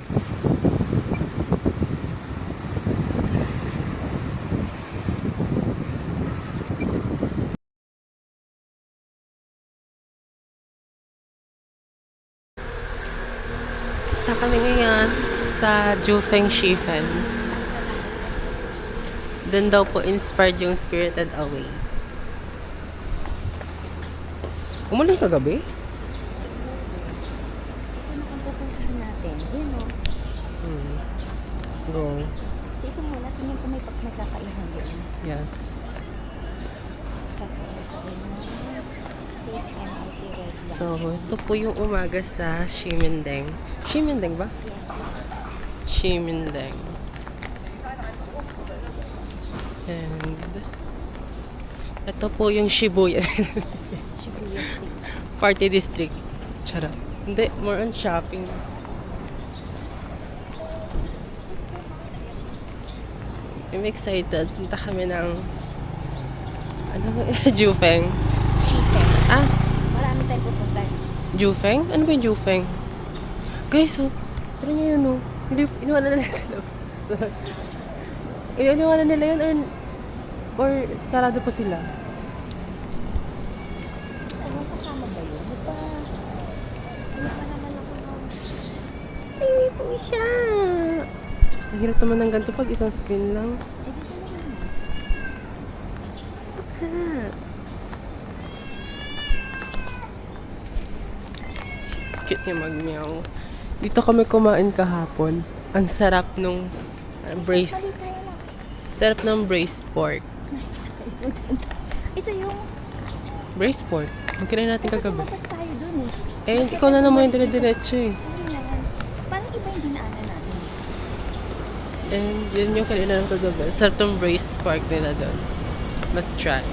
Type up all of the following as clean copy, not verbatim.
Punta kami ngayon sa Jufeng Shifen. Doon daw po inspired yung Spirited Away. Umulan kagabi? Ito na ang pupuntahan natin. Yun o. Go. Ito muna, tingin ko may pagkakaihan doon. Yes. Sasabi ko rin na State MIT Red Line. So, ito po yung umaga sa Ximending. Ximending ba? Yes. Ximending. And ito po yung Shibuya Shibuya State. Party District. Charot. Hindi, more on shopping. I'm excited. Punta kami ng ano ba? Jufeng. Shifen. Ah, Marami tayong pupuntahan. Jufeng? Ano ba yung Jufeng? Guys, oh. Pero nyo yun, oh. Hindi, iniwanan nila sila. Iniwanan nila yun or sarado pa sila? Anong kasama ba yun? Ano pa naman ako ng... Ay, po siya. Ang hirap naman ng ganito pag isang screen lang. Eh, dito naman. Sakit. Cute niya mag-meow. Dito kami kumain kahapon. Ang sarap nung brace. Balik tayo na. Sarap ng braised pork. Ito yung... Braised pork. Magkirain natin kagabi. Lumabas tayo dun eh. Eh, ikaw na naman yung dire-diretso eh. Sorry na yan. Parang iba yung dinaanan natin. And yun yung kanina ng kagabi. Sarap ng braised pork nila doon. Must try.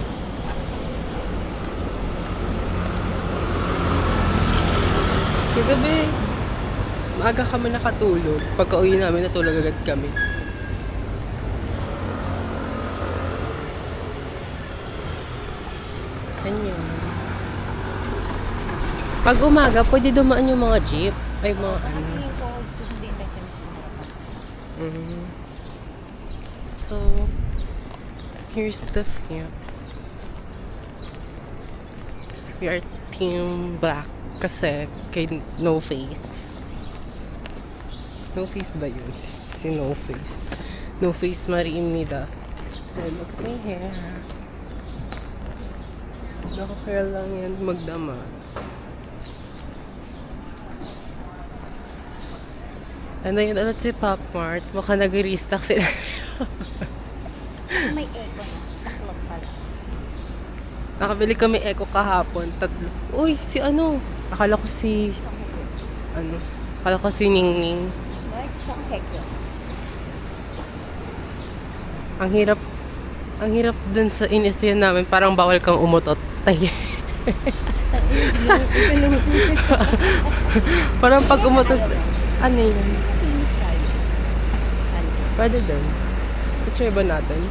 Kagabi, maaga kami nakatulog. Pagka uwi namin, natulog agad kami. Ganyan. Pag umaga, pwede dumaan yung mga jeep. Ay, mga ano. Tingin ko, susundin tayo sa mission harapan. So, here's the view. We are team black kasi kay No Face. No Face ba yun? Si No Face. No Face Marimida. And look at my hair. Naka-curl lang yan magdama. Ano yun ulit si Pop Mart? Baka nag-restock sila. May echo na. Taklog pala. Nakabili kami Echo kahapon. 3. Uy, si ano? Akala ko si... Isang heko. Ano? Akala ko si Ningning. No, isang heko. Ang hirap... Ang hirap dun sa inistiyan namin. Parang bawal kang umutot. Tay. Parang pag umutot... Ano yun? Famous kayo. Ano? Pwede dun. Picture ba natin?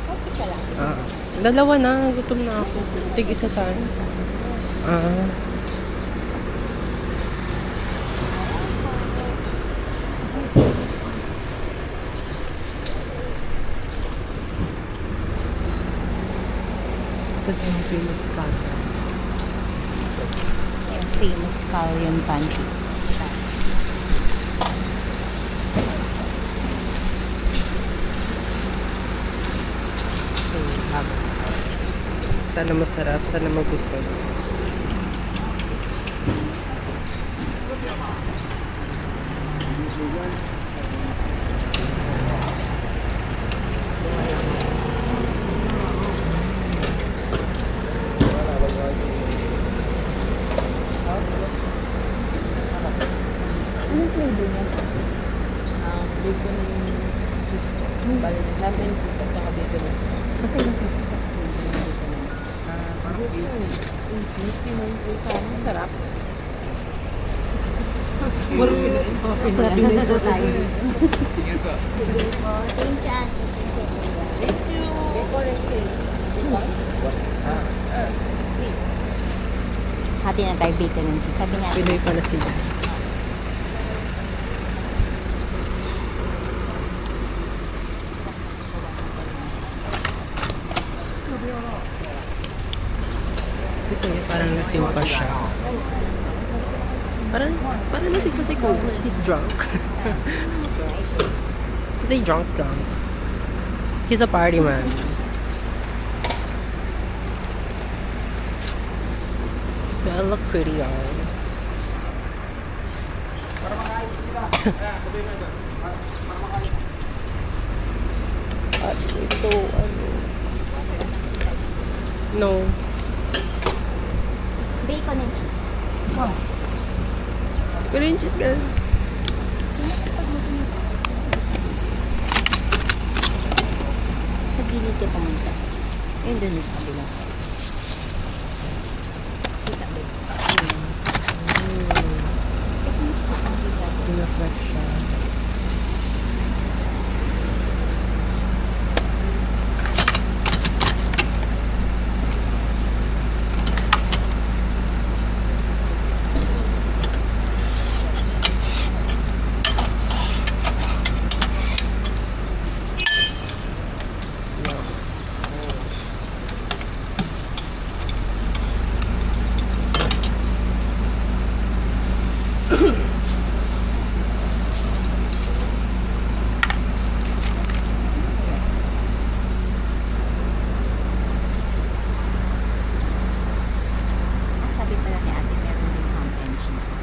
Okay, isa lang. Ah. Dalawa na. Gutom na ako. Tig-isa tayo. Ah. Ito din yung famous color. Yung famous Korean pancakes. Sana masarap, sana magustuhan. Anong flavor niya? Bacon and lemon at saka bacon. Kasi yung Sarap. grabe na ito tayo. Sige po. Thank you, Ate. Thank you. Hati na tayo bacon and cheese. Sabi nga. Pinoy pala sila. lasing pa siya. Parang lasing kasi ko. He's drunk. He's a drunk. He's a party man. Do I look pretty, y'all? So, no. Bacon and cheese. Korean cheese, girl. Nagilid ka pumunta. Ayun doon yung kabila. Kita ba? Kasi mas kapangkita. Pinafresh siya. Ang sabi pala ni ate, meron din ham and cheese.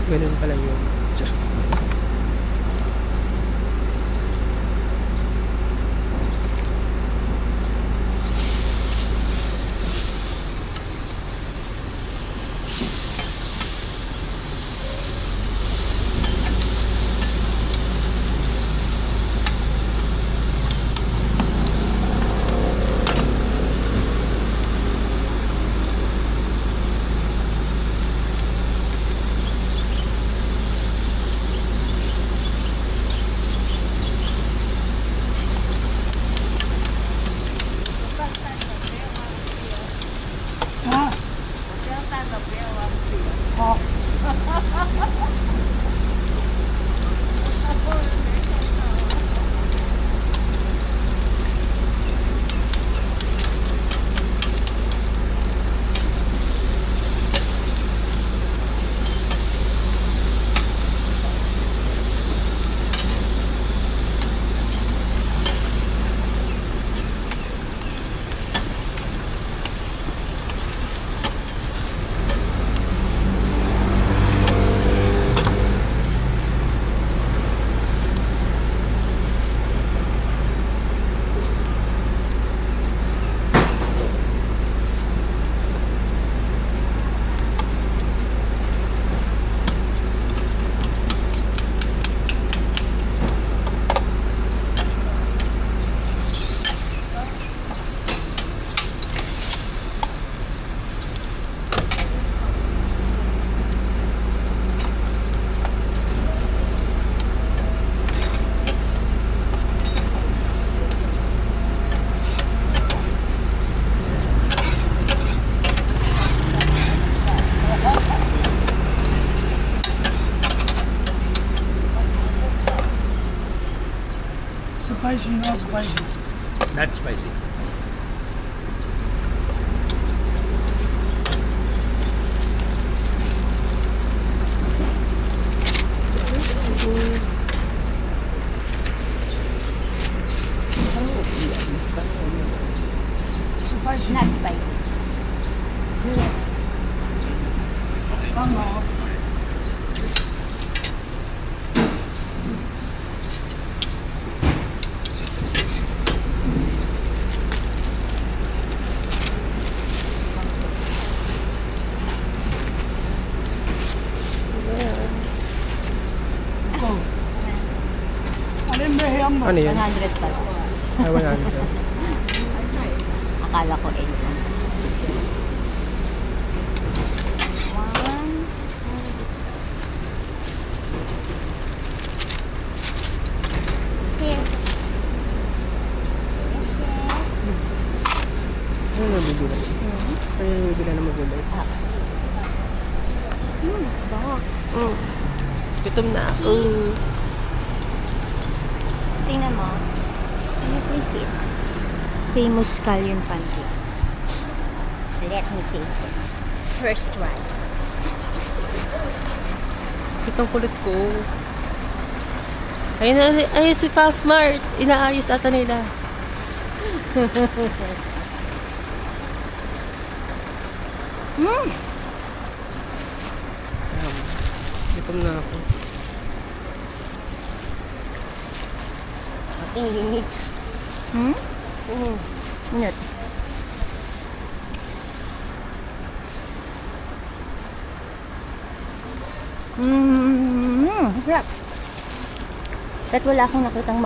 Ganun pala yun. Spicy, not spicy. Not spicy. Not spicy. Ano yun? 100 pala. Ay, 100. Akala ko 8 lang. One. Here. Ano nabibila? Ano nabibila na magulit? Bango. Gutom na ako. Tingnan mo. Can you please see it? Famous scallion pancake. Let me taste it. First try. Kitang kulit ko. Ayun si Puff Mart. Inaayos ata nila. Gutom na ako. Ating hingig. Minute. Sarap. Kahit wala akong nakitang